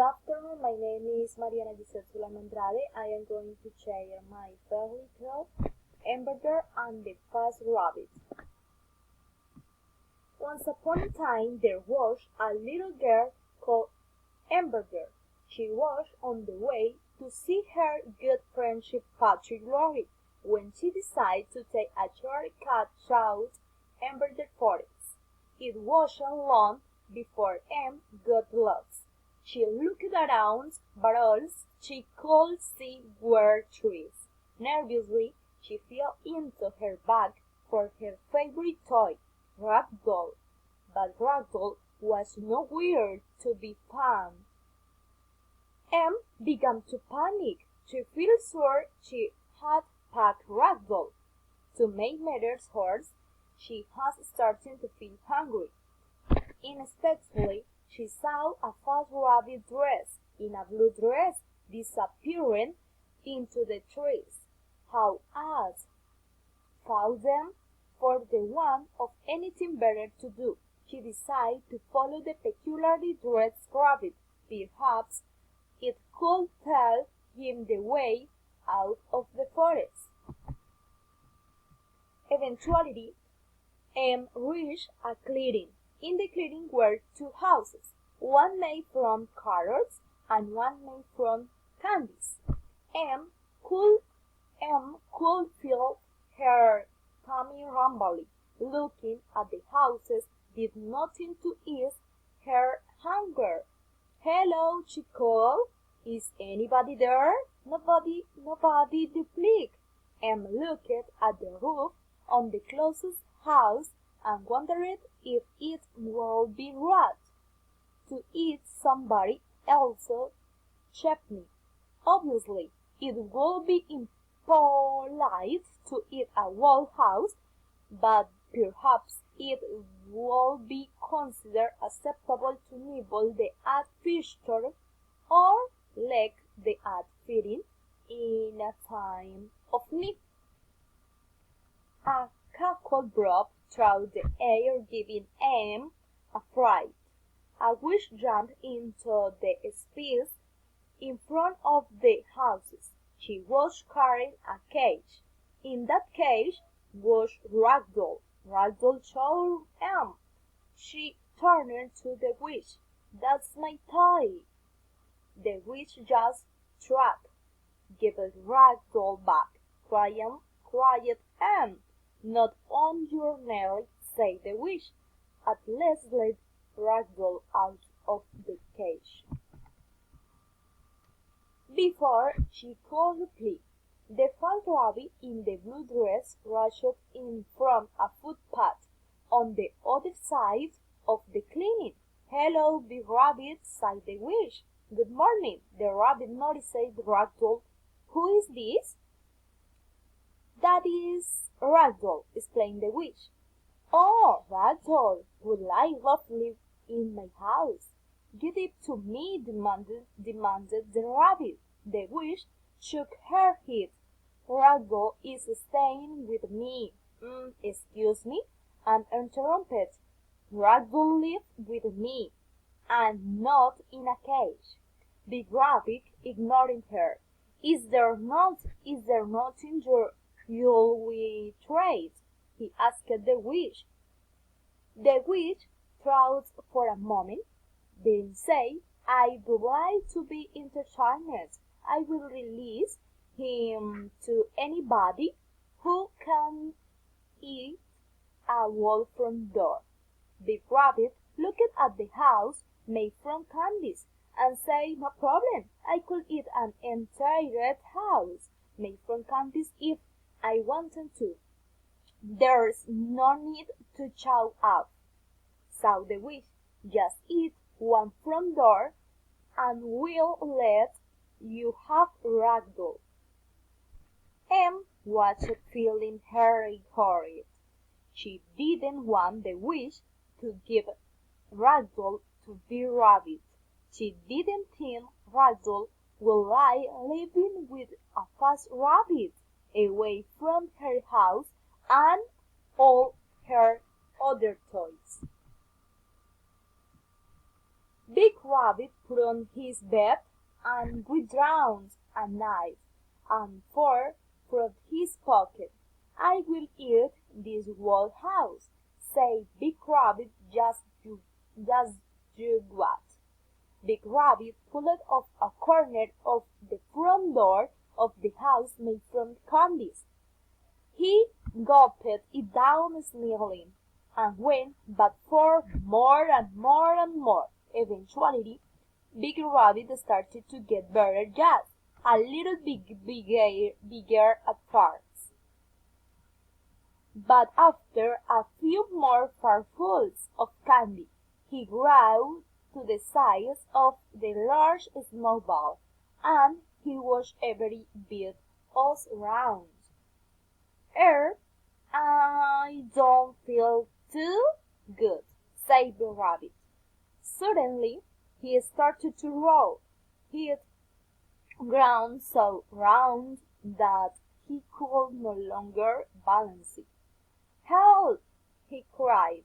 afternoon, my name is Mariana Giselle Andrade. I am going to share my fairy tale, Hamburger and the Fast Rabbit. Once upon a time there was a little girl called Hamburger. She was on the way to see her good friend Patrick Lorry when she decided to take a shortcut through Hamburger Forest. It wasn't long before Em got lost. She looked around, but all she could see were trees. Nervously, she fell into her bag for her favorite toy, Ragdoll. But Ragdoll was nowhere to be found. Em began to panic. She felt sure she had packed Ragdoll. To make matters worse, she was starting to feel hungry. Unexpectedly, she saw a fast rabbit dressed in a blue dress disappearing into the trees. How odd! Found them for the want of anything better to do. She decided to follow the peculiarly dressed rabbit. Perhaps it could tell him the way out of the forest. Eventually, Em reached a clearing. In the clearing were two houses, one made from carrots and one made from candies. Em could feel her tummy rumbling. Looking at the houses did nothing to ease her hunger. "Hello," she called. "Is anybody there?" Nobody replied. Em looked at the roof on the closest house and wondered if it would be right to eat somebody else's chutney. Obviously, it would be impolite to eat a whole house, but perhaps it would be considered acceptable to nibble the odd feature or lick the odd feeding in a time of need. A cackle broke through the air, giving Em a fright. A witch jumped into the space in front of the houses. She was carrying a cage. In that cage was Ragdoll. Ragdoll saw Em. She turned to the witch. "That's my toy." The witch just shrugged. "Give the Ragdoll back," cried Em. "Not on your neck," said the witch. "At least let Ragdoll out of the cage." Before she could reply, the fat rabbit in the blue dress rushed in from a footpath on the other side of the clearing. "Hello, big rabbit," said the witch. "Good morning." The rabbit noticed Ragdoll. "Who is this?" "That is Ragdoll," explained the witch. "Oh, Ragdoll, would like love live in my house?" "Give it to me," demanded the rabbit. The witch shook her head. "Ragdoll is staying with me." Excuse me," and interrupted. "Ragdoll lives with me, and not in a cage." Big Rabbit ignored her. Is there nothing you'll trade?" he asked the witch. The witch thought for a moment, then said, "I'd like to be entertained. I will release him to anybody who can eat a whole front door." Big Rabbit looked at the house made from candies and said, "No problem. I could eat an entire house made from candies if I wanted to. There's no need to chow up." So the witch, "Just eat one front door and we'll let you have Ragdoll." Em was feeling very horrid. She didn't want the witch to give Ragdoll to Big Rabbit. She didn't think Ragdoll would like living with a fast rabbit away from her house and all her other toys. Big Rabbit put on his bed and withdrew a knife and fork from his pocket. "I will eat this whole house," said Big Rabbit. Just you what?" Big Rabbit pulled off a corner of the front door of the house made from candies. He gulped it down smiling, and went back for more and more and more. Eventually, Big Rabbit started to get better just a little bigger at first. But after a few more farfuls of candy, he grew to the size of the large snowball, and he was every bit as round. I don't feel too good," said the rabbit. Suddenly he started to roll. He'd grown so round that he could no longer balance it. "Help!" he cried,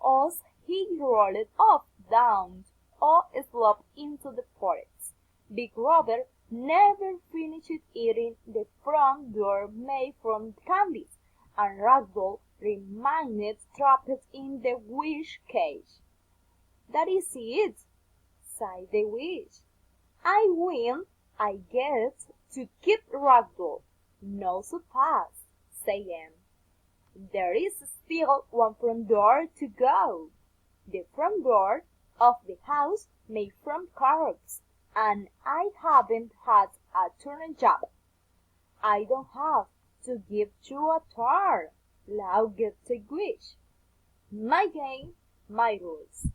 as he rolled off down or sloped into the forest. Big Robert never finished eating the front door made from candies, and Ragdoll remained trapped in the wish cage. "That is it," sighed the witch. "I win. I get to keep Ragdoll." "Not so fast," said Anne. "There is still one front door to go. The front door of the house made from carrots, and I haven't had a turn job." "I don't have to give you a turn," laughed the witch. "My game, my rules."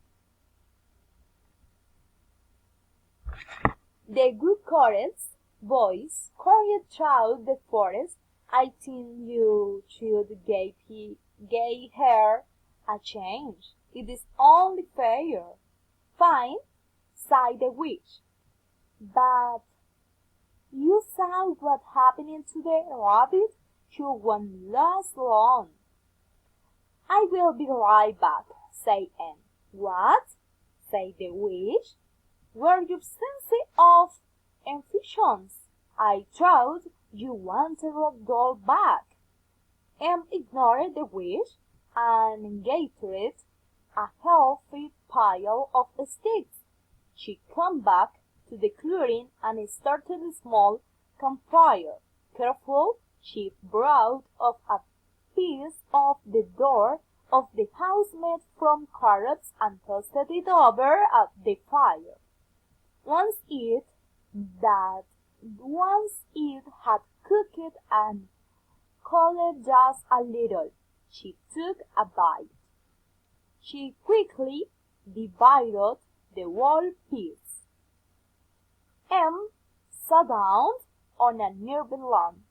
The good chorus boys hurried through the forest. "I think you should give her a change. It is only fair." "Fine," sighed the witch. "But you saw what happened to the rabbit. She won't last long." "I will be right back," said Anne. "What?" said the witch. "Were you sense of efficiency? I thought you wanted Ragdoll back." Em ignored the wish and gathered a healthy pile of sticks. She came back to the clearing and started a small campfire. Careful, she brought up a piece of the door of the house made from carrots and toasted it over at the fire. Once it had cooked and cooled just a little, she took a bite. She quickly divided the whole piece. Em sat down on a nearby lawn.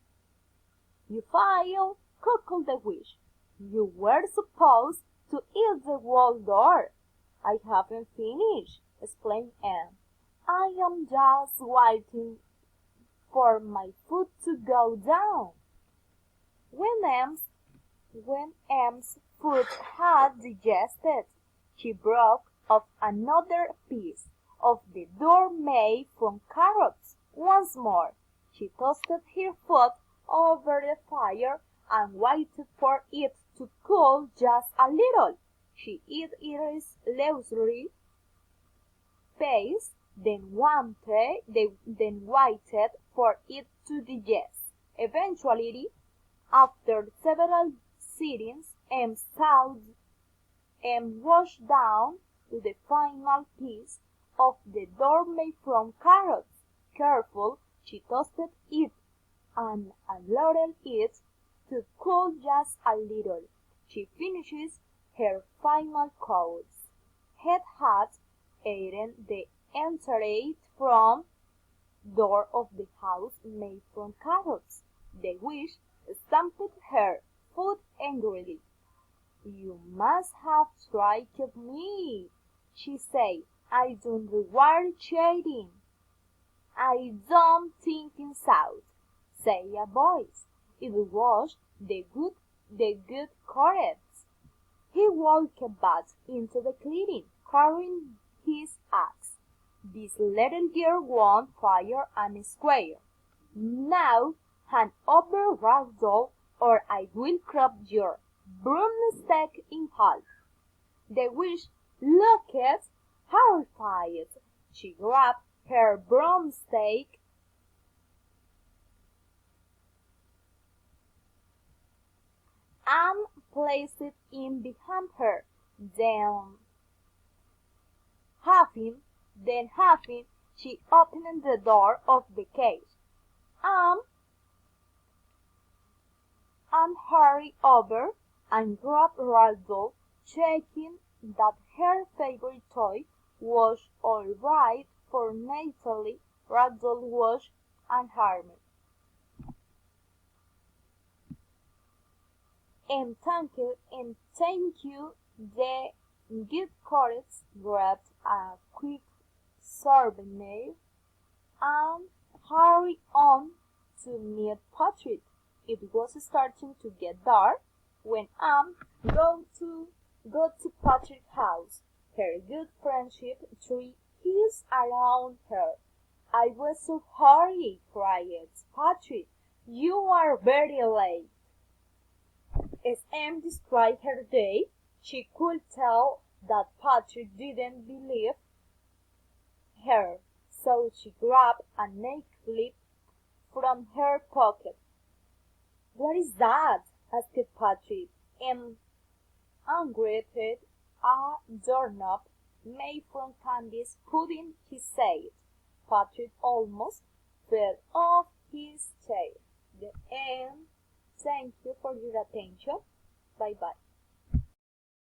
"You failed," cackled the witch. "You were supposed to eat the whole door." "I haven't finished," explained Em. "I am just waiting for my foot to go down." When Em's foot had digested, she broke off another piece of the door made from carrots. Once more, she toasted her foot over the fire and waited for it to cool just a little. She ate it leisurely pace, then waited for it to digest. Eventually, after several sittings, Em washed down to the final piece of the door made from carrots. Careful, she toasted it and allowed it to cool just a little. She finishes her final course. Had eaten the entire front door of the house made from carrots. The witch stamped her foot angrily. "You must have tricked me," she said. "I don't reward cheating." "I don't think so," said a voice. It was the good chorus. He walked back into the clearing, carrying his axe. This little girl won fair and square. Now hand over Ragdoll, or I will crop your broomstick in half. The witch looked horrified. She grabbed her broomstick and placed it in behind her. Then, she opened the door of the cage and hurried over and grabbed Ragdoll, checking that her favorite toy was all right, for naturally Ragdoll was unharmed. And thank you, the good chorus grabbed a quick souvenir and hurried on to meet Patrick. It was starting to get dark when Anne got to Patrick's house. Her good friendship tree hissed around her. "I was so hurried," cried Patrick. "You are very late." As Em described her day, she could tell that Patrick didn't believe her, so she grabbed a nail clip from her pocket. "What is that?" asked Patrick. Em ungrateful a doorknob made from Candy's pudding, he said. Patrick almost fell off his chair. The end. Thank you for your attention. Bye bye.